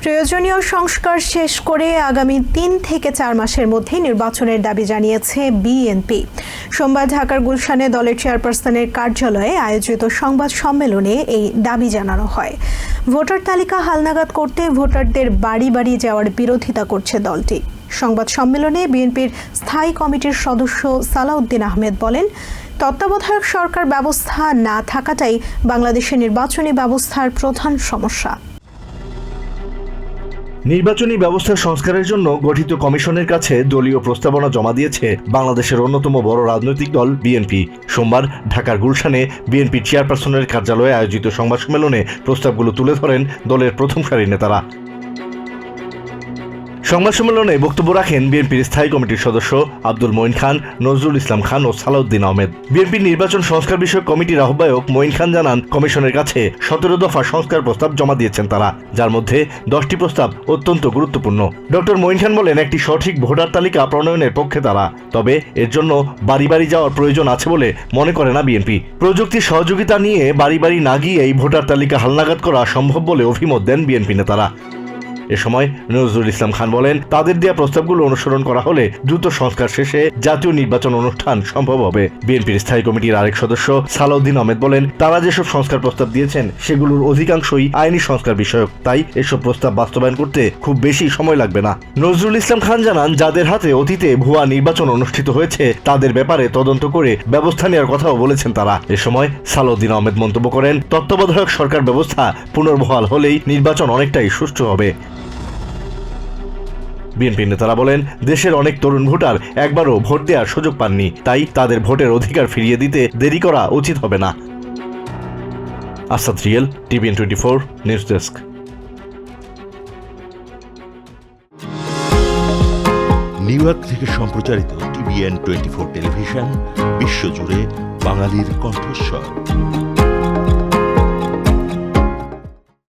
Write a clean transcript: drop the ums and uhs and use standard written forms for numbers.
প্রয়োজনীয় সংস্কার শেষ করে আগামী ৩ থেকে ৪ মাসের মধ্যে নির্বাচনের দাবি জানিয়েছে বিএনপি। সোমবার ঢাকার গুলশানে দলের চেয়ারপারসনের কার্যালয়ে আয়োজিত সংবাদ সম্মেলনে এই দাবি জানানো হয়। ভোটার তালিকা হালনাগাদ করতে ভোটারদের বাড়ি বাড়ি যাওয়ার বিরোধিতা করছে দলটি। সংবাদ সম্মেলনে বিএনপির স্থায়ী কমিটির সদস্য সালাউদ্দিন আহমেদ বলেন, তত্ত্বাবধায়ক সরকার ব্যবস্থা না থাকাটাই বাংলাদেশের নির্বাচনী ব্যবস্থার প্রধান সমস্যা। নির্বাচনী ব্যবস্থার সংস্কারের জন্য গঠিত কমিশনের কাছে দলীয় প্রস্তাবনা জমা দিয়েছে বাংলাদেশের অন্যতম বড় রাজনৈতিক দল বিএনপি। সোমবার ঢাকার গুলশানে বিএনপি চেয়ারপারসনের কার্যালয়ে আয়োজিত সংবাদ সম্মেলনে প্রস্তাবগুলো তুলে ধরেন দলের প্রথম সারির নেতারা। সংবাদ সম্মেলনে বক্তব্য রাখেন বিএনপির স্থায়ী কমিটির সদস্য আব্দুল মঈন খান, নজরুল ইসলাম খান ও সালাউদ্দিন আহমেদ। বিএনপির নির্বাচন সংস্কার বিষয়ক কমিটির আহ্বায়ক মঈন খান জানান, কমিশনের কাছে 17 দফা সংস্কার প্রস্তাব জমা দিয়েছেন তারা, যার মধ্যে 10টি প্রস্তাব অত্যন্ত গুরুত্বপূর্ণ। ডক্টর মঈন খান বলেন, একটি সঠিক ভোটার তালিকা প্রণয়নের পক্ষে তারা, তবে এর জন্য বাড়ি বাড়ি যাওয়ার প্রয়োজন আছে বলে মনে করে না বিএনপি। প্রযুক্তির সহযোগিতা নিয়ে বাড়ি বাড়ি না গিয়েই ভোটার তালিকা হালনাগাদ করা সম্ভব বলে অভিমত দেন বিএনপি নেতারা। এ সময় নজরুল ইসলাম খান বলেন, তাদের দেওয়া প্রস্তাবগুলো অনুসরণ করা হলে দ্রুত সংস্কার শেষে জাতীয় নির্বাচন অনুষ্ঠান সম্ভব হবে। বিএনপির স্থায়ী কমিটির আরেক সদস্য সালাউদ্দিন আহমেদ বলেন, তারা যেসব সংস্কার প্রস্তাব দিয়েছেন সেগুলোর অধিকাংশই আইনি সংস্কার বিষয়ক, তাই এসব প্রস্তাব বাস্তবায়ন করতে খুব বেশি সময় লাগবে না। নজরুল ইসলাম খান জানান, যাদের হাতে অতীতে ভুয়া নির্বাচন অনুষ্ঠিত হয়েছে তাদের ব্যাপারে তদন্ত করে ব্যবস্থা নেওয়ার কথাও বলেছেন তারা। এ সময় সালাউদ্দিন আহমেদ মন্তব্য করেন, তত্ত্বাবধায়ক সরকার ব্যবস্থা পুনর্বহাল হলেই নির্বাচন অনেকটাই সুষ্ঠু হবে। বিএনপি নেতারা বলেন, দেশের অনেক তরুণ ভোটার একবারও ভোট দেওয়ার সুযোগ পাননি, তাই তাদের ভোটের অধিকার ফিরিয়ে দিতে দেরি করা উচিত হবে না। Asad real, TVN 24 news desk. New York থেকে সম্প্রচারিত টিভিএন 24 টেলিভিশন বিশ্বজুড়ে বাঙালির কণ্ঠস্বর।